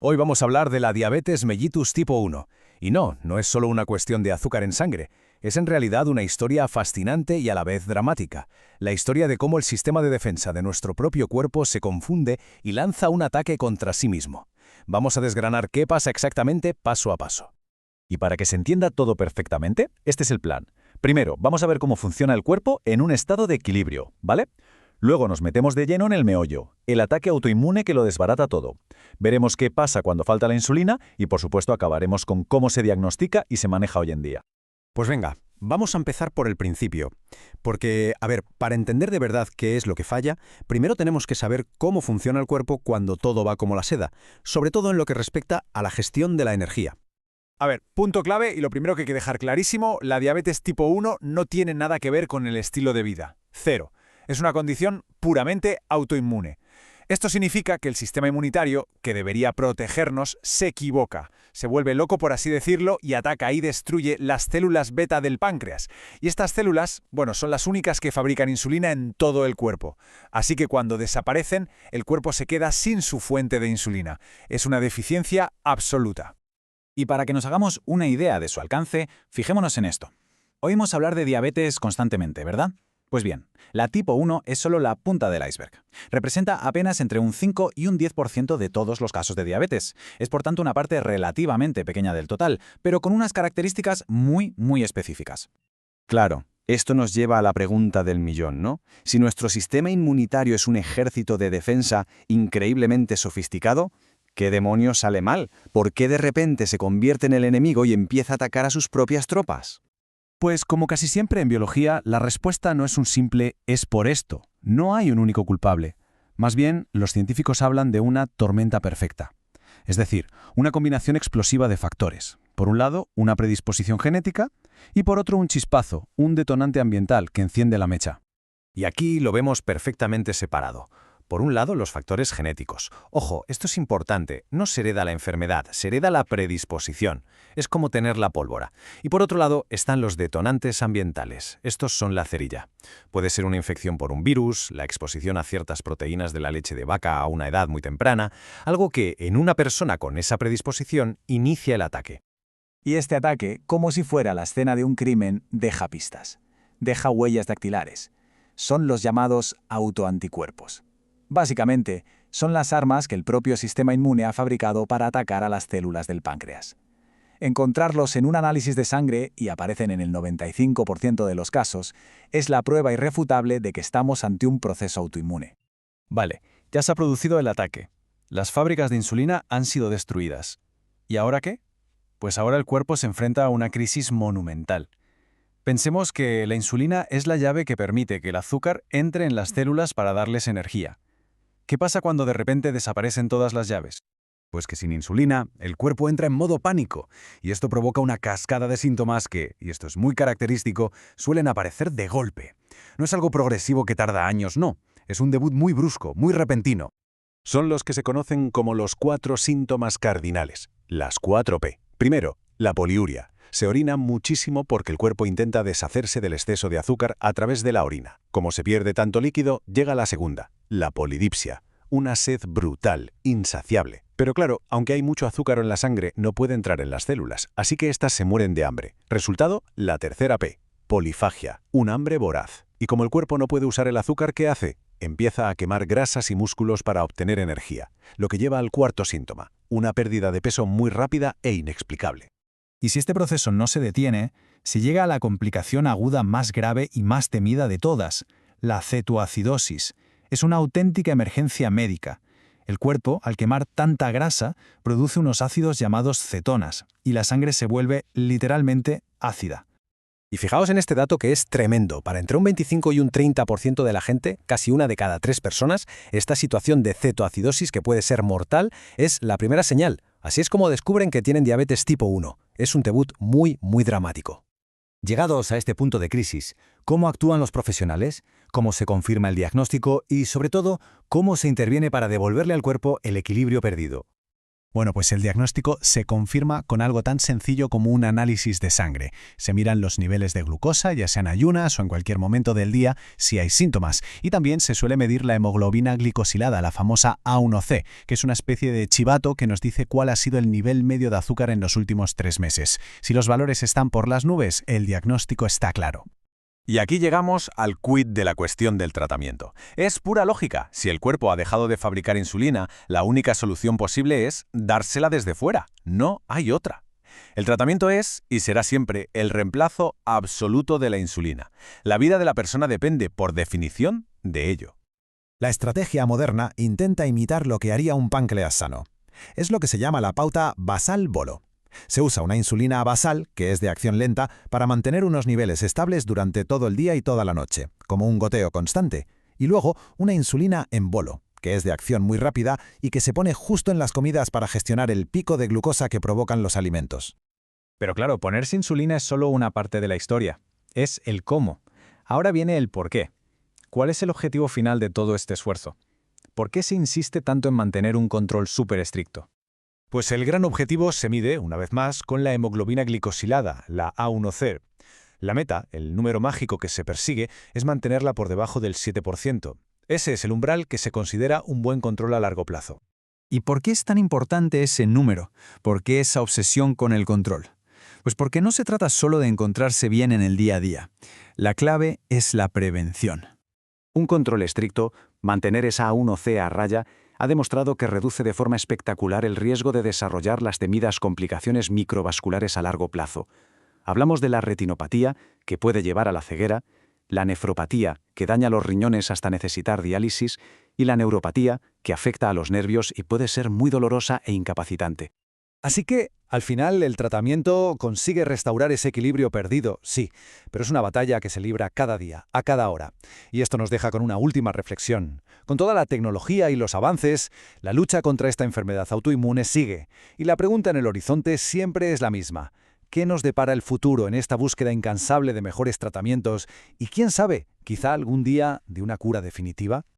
Hoy vamos a hablar de la diabetes mellitus tipo 1. Y no es solo una cuestión de azúcar en sangre, es en realidad una historia fascinante y a la vez dramática. La historia de cómo el sistema de defensa de nuestro propio cuerpo se confunde y lanza un ataque contra sí mismo. Vamos a desgranar qué pasa exactamente paso a paso. Y para que se entienda todo perfectamente, este es el plan. Primero, vamos a ver cómo funciona el cuerpo en un estado de equilibrio, ¿vale? Luego nos metemos de lleno en el meollo, el ataque autoinmune que lo desbarata todo. Veremos qué pasa cuando falta la insulina y, por supuesto, acabaremos con cómo se diagnostica y se maneja hoy en día. Pues venga, vamos a empezar por el principio. Porque, para entender de verdad qué es lo que falla, primero tenemos que saber cómo funciona el cuerpo cuando todo va como la seda, sobre todo en lo que respecta a la gestión de la energía. Punto clave y lo primero que hay que dejar clarísimo, la diabetes tipo 1 no tiene nada que ver con el estilo de vida. Cero. Es una condición puramente autoinmune. Esto significa que el sistema inmunitario, que debería protegernos, se equivoca, se vuelve loco por así decirlo y ataca y destruye las células beta del páncreas. Y estas células, son las únicas que fabrican insulina en todo el cuerpo. Así que cuando desaparecen, el cuerpo se queda sin su fuente de insulina. Es una deficiencia absoluta. Y para que nos hagamos una idea de su alcance, fijémonos en esto. Oímos hablar de diabetes constantemente, ¿verdad? Pues bien, la tipo 1 es solo la punta del iceberg. Representa apenas entre un 5 y un 10% de todos los casos de diabetes. Es por tanto una parte relativamente pequeña del total, pero con unas características muy específicas. Claro, esto nos lleva a la pregunta del millón, ¿no? Si nuestro sistema inmunitario es un ejército de defensa increíblemente sofisticado, ¿qué demonios sale mal? ¿Por qué de repente se convierte en el enemigo y empieza a atacar a sus propias tropas? Pues como casi siempre en biología, la respuesta no es un simple «es por esto». No hay un único culpable. Más bien, los científicos hablan de una tormenta perfecta. Es decir, una combinación explosiva de factores. Por un lado, una predisposición genética y por otro un chispazo, un detonante ambiental que enciende la mecha. Y aquí lo vemos perfectamente separado. Por un lado, los factores genéticos. Ojo, esto es importante. No se hereda la enfermedad, se hereda la predisposición. Es como tener la pólvora. Y por otro lado, están los detonantes ambientales. Estos son la cerilla. Puede ser una infección por un virus, la exposición a ciertas proteínas de la leche de vaca a una edad muy temprana, algo que, en una persona con esa predisposición, inicia el ataque. Y este ataque, como si fuera la escena de un crimen, deja pistas. Deja huellas dactilares. Son los llamados autoanticuerpos. Básicamente, son las armas que el propio sistema inmune ha fabricado para atacar a las células del páncreas. Encontrarlos en un análisis de sangre, y aparecen en el 95% de los casos, es la prueba irrefutable de que estamos ante un proceso autoinmune. Vale, ya se ha producido el ataque. Las fábricas de insulina han sido destruidas. ¿Y ahora qué? Pues ahora el cuerpo se enfrenta a una crisis monumental. Pensemos que la insulina es la llave que permite que el azúcar entre en las células para darles energía. ¿Qué pasa cuando de repente desaparecen todas las llaves? Pues que sin insulina, el cuerpo entra en modo pánico, y esto provoca una cascada de síntomas que, y esto es muy característico, suelen aparecer de golpe. No es algo progresivo que tarda años, no. Es un debut muy brusco, muy repentino. Son los que se conocen como los 4 síntomas cardinales, las 4P. Primero, la poliuria. Se orina muchísimo porque el cuerpo intenta deshacerse del exceso de azúcar a través de la orina. Como se pierde tanto líquido, llega la segunda, la polidipsia. Una sed brutal, insaciable. Pero claro, aunque hay mucho azúcar en la sangre, no puede entrar en las células, así que éstas se mueren de hambre. Resultado, la tercera P, polifagia, un hambre voraz. Y como el cuerpo no puede usar el azúcar, ¿qué hace? Empieza a quemar grasas y músculos para obtener energía, lo que lleva al cuarto síntoma, una pérdida de peso muy rápida e inexplicable. Y si este proceso no se detiene, se llega a la complicación aguda más grave y más temida de todas, la cetoacidosis. Es una auténtica emergencia médica. El cuerpo, al quemar tanta grasa, produce unos ácidos llamados cetonas, y la sangre se vuelve literalmente ácida. Y fijaos en este dato que es tremendo. Para entre un 25 y un 30% de la gente, casi una de cada 3 personas, esta situación de cetoacidosis, que puede ser mortal, es la primera señal. Así es como descubren que tienen diabetes tipo 1. Es un debut muy dramático. Llegados a este punto de crisis, ¿cómo actúan los profesionales? ¿Cómo se confirma el diagnóstico? Y, sobre todo, ¿cómo se interviene para devolverle al cuerpo el equilibrio perdido? Bueno, pues el diagnóstico se confirma con algo tan sencillo como un análisis de sangre. Se miran los niveles de glucosa, ya sean ayunas o en cualquier momento del día, si hay síntomas. Y también se suele medir la hemoglobina glicosilada, la famosa A1C, que es una especie de chivato que nos dice cuál ha sido el nivel medio de azúcar en los últimos 3 meses. Si los valores están por las nubes, el diagnóstico está claro. Y aquí llegamos al quid de la cuestión del tratamiento. Es pura lógica. Si el cuerpo ha dejado de fabricar insulina, la única solución posible es dársela desde fuera. No hay otra. El tratamiento es, y será siempre, el reemplazo absoluto de la insulina. La vida de la persona depende, por definición, de ello. La estrategia moderna intenta imitar lo que haría un páncreas sano. Es lo que se llama la pauta basal-bolo. Se usa una insulina basal, que es de acción lenta, para mantener unos niveles estables durante todo el día y toda la noche, como un goteo constante, y luego una insulina en bolo, que es de acción muy rápida y que se pone justo en las comidas para gestionar el pico de glucosa que provocan los alimentos. Pero claro, ponerse insulina es solo una parte de la historia. Es el cómo. Ahora viene el por qué. ¿Cuál es el objetivo final de todo este esfuerzo? ¿Por qué se insiste tanto en mantener un control súper estricto? Pues el gran objetivo se mide, una vez más, con la hemoglobina glicosilada, la A1C. La meta, el número mágico que se persigue, es mantenerla por debajo del 7%. Ese es el umbral que se considera un buen control a largo plazo. ¿Y por qué es tan importante ese número? ¿Por qué esa obsesión con el control? Pues porque no se trata solo de encontrarse bien en el día a día. La clave es la prevención. Un control estricto, mantener esa A1C a raya, ha demostrado que reduce de forma espectacular el riesgo de desarrollar las temidas complicaciones microvasculares a largo plazo. Hablamos de la retinopatía, que puede llevar a la ceguera, la nefropatía, que daña los riñones hasta necesitar diálisis, y la neuropatía, que afecta a los nervios y puede ser muy dolorosa e incapacitante. Así que, al final, el tratamiento consigue restaurar ese equilibrio perdido, sí, pero es una batalla que se libra cada día, a cada hora. Y esto nos deja con una última reflexión. Con toda la tecnología y los avances, la lucha contra esta enfermedad autoinmune sigue. Y la pregunta en el horizonte siempre es la misma. ¿Qué nos depara el futuro en esta búsqueda incansable de mejores tratamientos? Y quién sabe, quizá algún día de una cura definitiva.